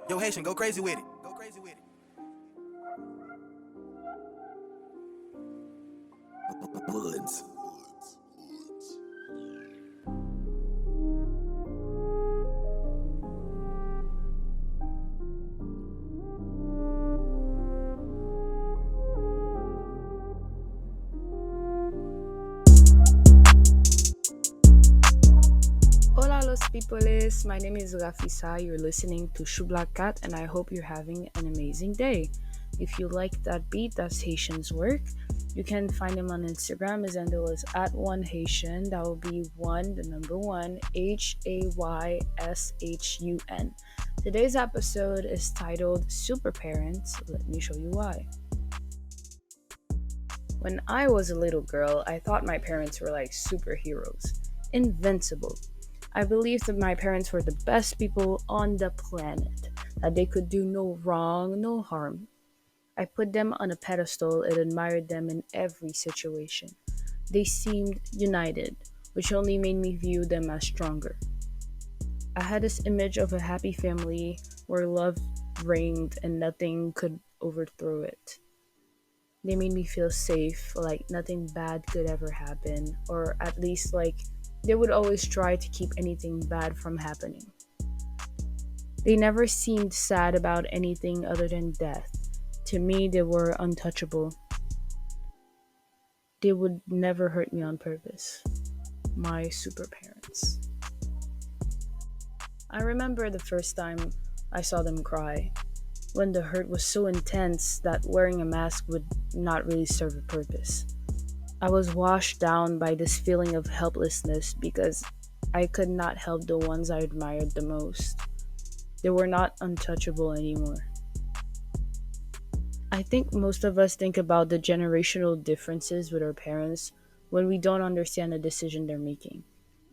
Yo, Haitian, go crazy with it. Go crazy with it. Woods. Hola los peoples, my name is Rafisa. You're listening to Choublak4 and I hope you're having an amazing day. If you like that beat, that's Haitian's work. You can find him on Instagram. His handle is at one Haitian. That will be one, the number one, Hayshun. Today's episode is titled Super Parents. Let me show you why. When I was a little girl, I thought my parents were like superheroes, invincible. I believed that my parents were the best people on the planet, that they could do no wrong, no harm. I put them on a pedestal and admired them in every situation. They seemed united, which only made me view them as stronger. I had this image of a happy family where love reigned and nothing could overthrow it. They made me feel safe, like nothing bad could ever happen, or at least like they would always try to keep anything bad from happening. They never seemed sad about anything other than death. To me, they were untouchable. They would never hurt me on purpose. My super parents. I remember the first time I saw them cry, when the hurt was so intense that wearing a mask would not really serve a purpose. I was washed down by this feeling of helplessness because I could not help the ones I admired the most. They were not untouchable anymore. I think most of us think about the generational differences with our parents when we don't understand the decision they're making.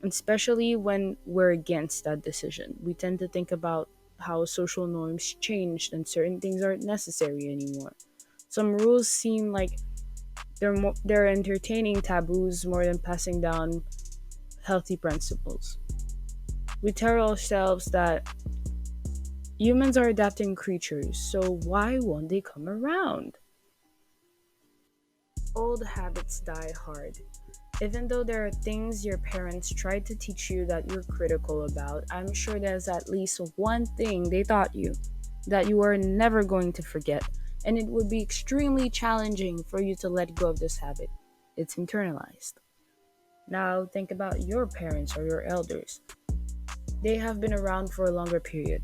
Especially when we're against that decision. We tend to think about how social norms changed and certain things aren't necessary anymore. Some rules seem like they're entertaining taboos more than passing down healthy principles. We tell ourselves that humans are adapting creatures, so why won't they come around? Old habits die hard. Even though there are things your parents tried to teach you that you're critical about, I'm sure there's at least one thing they taught you that you are never going to forget, and it would be extremely challenging for you to let go of this habit. It's internalized. Now, think about your parents or your elders. They have been around for a longer period.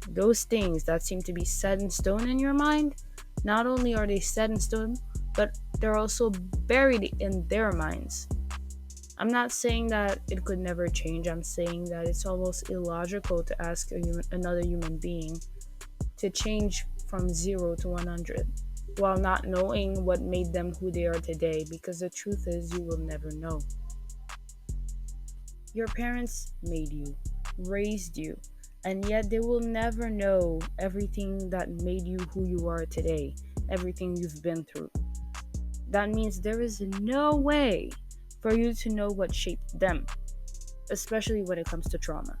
Those things that seem to be set in stone in your mind, not only are they set in stone, but they're also buried in their minds. I'm not saying that it could never change. I'm saying that it's almost illogical to ask another human being to change from 0 to 100 while not knowing what made them who they are today, because the truth is you will never know. Your parents made you, raised you, and yet they will never know everything that made you who you are today, everything you've been through. That means there is no way for you to know what shaped them, especially when it comes to trauma.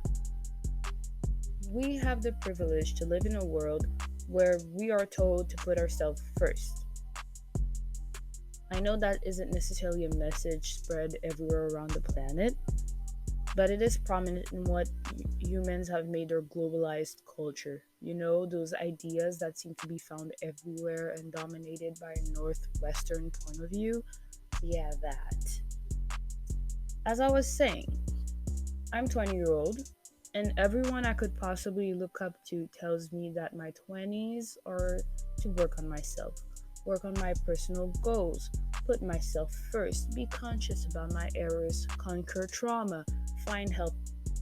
We have the privilege to live in a world where we are told to put ourselves first. I know that isn't necessarily a message spread everywhere around the planet, but it is prominent in what humans have made their globalized culture. You know, those ideas that seem to be found everywhere and dominated by a Northwestern point of view. Yeah, that. As I was saying, I'm 20-year-old, and everyone I could possibly look up to tells me that my 20s are to work on myself, work on my personal goals, put myself first, be conscious about my errors, conquer trauma, find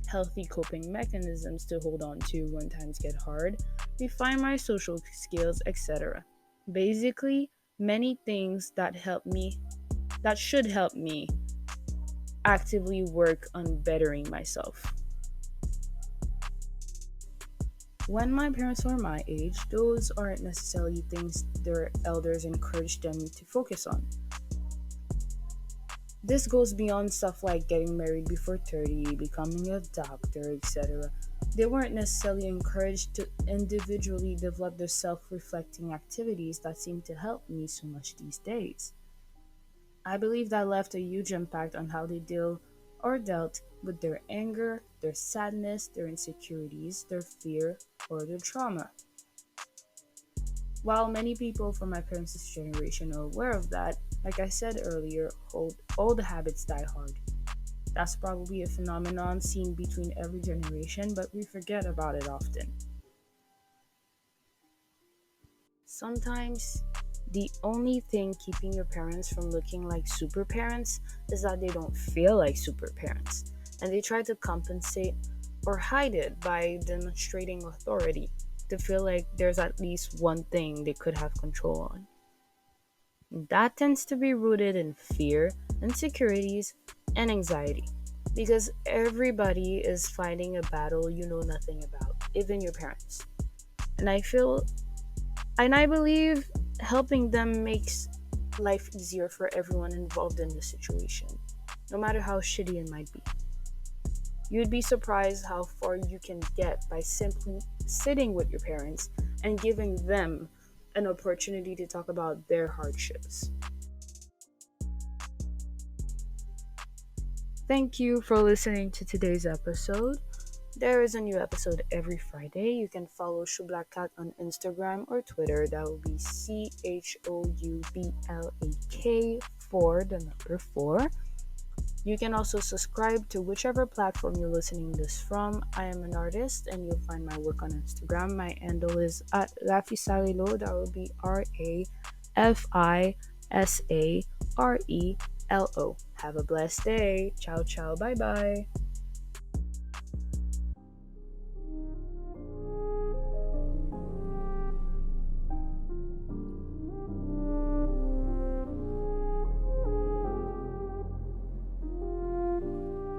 healthy coping mechanisms to hold on to when times get hard, refine my social skills, etc. Basically, many things that should help me actively work on bettering myself. When my parents were my age, those aren't necessarily things their elders encouraged them to focus on. This goes beyond stuff like getting married before 30, becoming a doctor, etc. They weren't necessarily encouraged to individually develop the self reflecting activities that seem to help me so much these days. I believe that left a huge impact on how they deal or dealt with their anger, their sadness, their insecurities, their fear, or their trauma. While many people from my parents' generation are aware of that, like I said earlier, hold all the habits die hard. That's probably a phenomenon seen between every generation, but we forget about it often. Sometimes, the only thing keeping your parents from looking like super parents is that they don't feel like super parents, and they try to compensate or hide it by demonstrating authority to feel like there's at least one thing they could have control on. That tends to be rooted in fear, insecurities, and anxiety. Because everybody is fighting a battle you know nothing about, even your parents. And I feel, and I believe helping them makes life easier for everyone involved in the situation, no matter how shitty it might be. You'd be surprised how far you can get by simply sitting with your parents and giving them an opportunity to talk about their hardships. Thank you for listening to today's episode. There is a new episode every Friday. You can follow Choublak4 on Instagram or Twitter. That will be CHOUBLAK for the number 4. You can also subscribe to whichever platform you're listening this from. I am an artist and you'll find my work on Instagram. My handle is at Rafisarelo. That will be RAFISARELO. Have a blessed day. Ciao, ciao. Bye bye.